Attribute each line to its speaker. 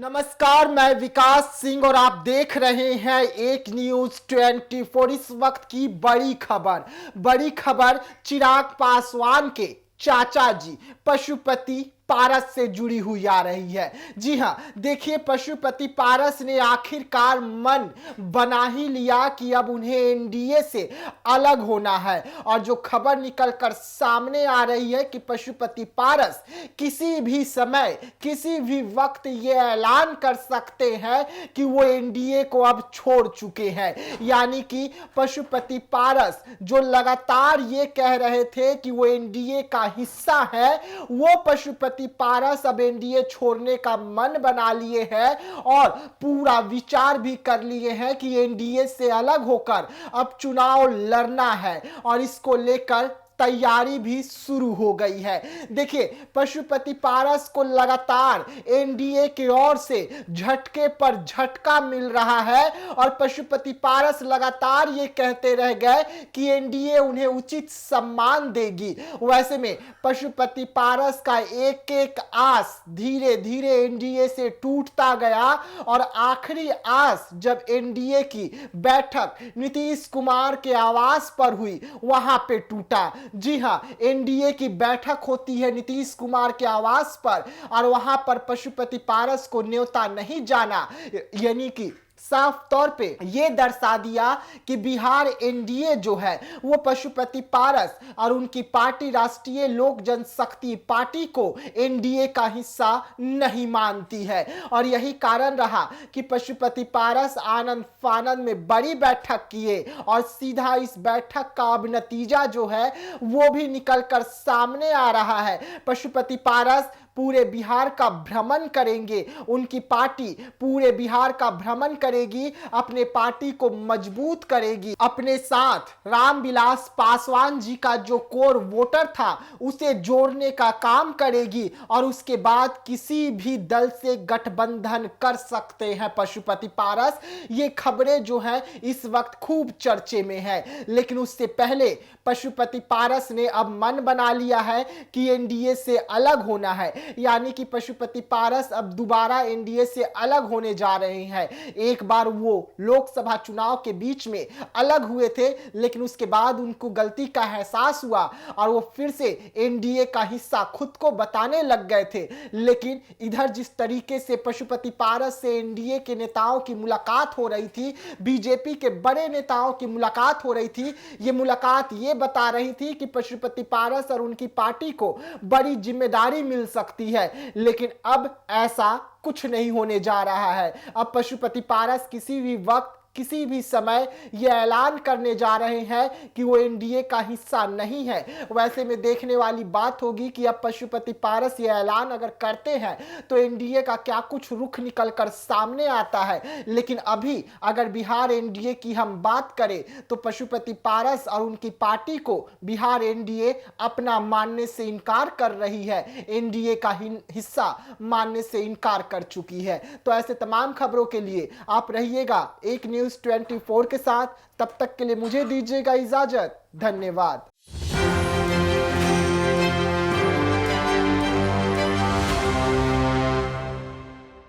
Speaker 1: नमस्कार, मैं विकास सिंह और आप देख रहे हैं एक न्यूज 24। इस वक्त की बड़ी खबर चिराग पासवान के चाचा जी पशुपति पारस से जुड़ी हुई आ रही है। जी हां, देखिए, पशुपति पारस ने आखिरकार मन बना ही लिया कि अब उन्हें एनडीए से अलग होना है। और जो खबर निकलकर सामने आ रही है कि पशुपति पारस किसी भी समय किसी भी वक्त ये ऐलान कर सकते हैं कि वो एनडीए को अब छोड़ चुके हैं। यानी कि पशुपति पारस जो लगातार ये कह रहे थे कि वो एनडीए का हिस्सा है, वो पशुपति पारस अब एनडीए छोड़ने का मन बना लिए हैं और पूरा विचार भी कर लिए हैं कि एनडीए से अलग होकर अब चुनाव लड़ना है और इसको लेकर तैयारी भी शुरू हो गई है। देखिए, पशुपति पारस को लगातार एनडीए की ओर से झटके पर झटका मिल रहा है और पशुपति पारस लगातार ये कहते रह गए कि एनडीए उन्हें उचित सम्मान देगी। वैसे में पशुपति पारस का एक एक आस धीरे धीरे एनडीए से टूटता गया और आखिरी आस जब एनडीए की बैठक नीतीश कुमार के आवास पर हुई, वहां पे टूटा। जी हां, एनडीए की बैठक होती है नीतीश कुमार के आवास पर और वहां पर पशुपति पारस को न्योता नहीं जाना, यानी कि साफ तौर पे ये दर्शा दिया कि बिहार एनडीए जो है वो पशुपति पारस और उनकी पार्टी राष्ट्रीय लोक जनशक्ति पार्टी को एनडीए का हिस्सा नहीं मानती है। और यही कारण रहा कि पशुपति पारस आनंद फानंद में बड़ी बैठक किए और सीधा इस बैठक का अब नतीजा जो है वो भी निकलकर सामने आ रहा है। पशुपति पारस पूरे बिहार का भ्रमण करेंगे, उनकी पार्टी पूरे बिहार का भ्रमण करेगी, अपने पार्टी को मजबूत करेगी, अपने साथ रामविलास पासवान जी का जो कोर वोटर था उसे जोड़ने का काम करेगी और उसके बाद किसी भी दल से गठबंधन कर सकते हैं पशुपति पारस। ये खबरें जो हैं इस वक्त खूब चर्चे में है, लेकिन उससे पहले पशुपति पारस ने अब मन बना लिया है कि एनडीए से अलग होना है। यानी कि पशुपति पारस अब दोबारा एनडीए से अलग होने जा रहे हैं। एक बार वो लोकसभा चुनाव के बीच में अलग हुए थे, लेकिन उसके बाद उनको गलती का एहसास हुआ और वो फिर से एनडीए का हिस्सा खुद को बताने लग गए थे। लेकिन इधर जिस तरीके से पशुपति पारस से एनडीए के नेताओं की मुलाकात हो रही थी, बीजेपी के बड़े नेताओं की मुलाकात हो रही थी, ये मुलाकात ये बता रही थी कि पशुपति पारस और उनकी पार्टी को बड़ी जिम्मेदारी मिल सकती है। लेकिन अब ऐसा कुछ नहीं होने जा रहा है। अब पशुपति पारस किसी भी वक्त किसी भी समय यह ऐलान करने जा रहे हैं कि वो एनडीए का हिस्सा नहीं है। वैसे में देखने वाली बात होगी कि अब पशुपति पारस ये ऐलान अगर करते हैं तो एनडीए का क्या कुछ रुख निकलकर सामने आता है। लेकिन अभी अगर बिहार एनडीए की हम बात करें तो पशुपति पारस और उनकी पार्टी को बिहार एनडीए अपना मानने से इनकार कर रही है, एनडीए का हिस्सा मानने से इनकार कर चुकी है। तो ऐसे तमाम खबरों के लिए आप रहिएगा एक न्यूज 24 के साथ। तब तक के लिए मुझे दीजिएगा इजाजत। धन्यवाद।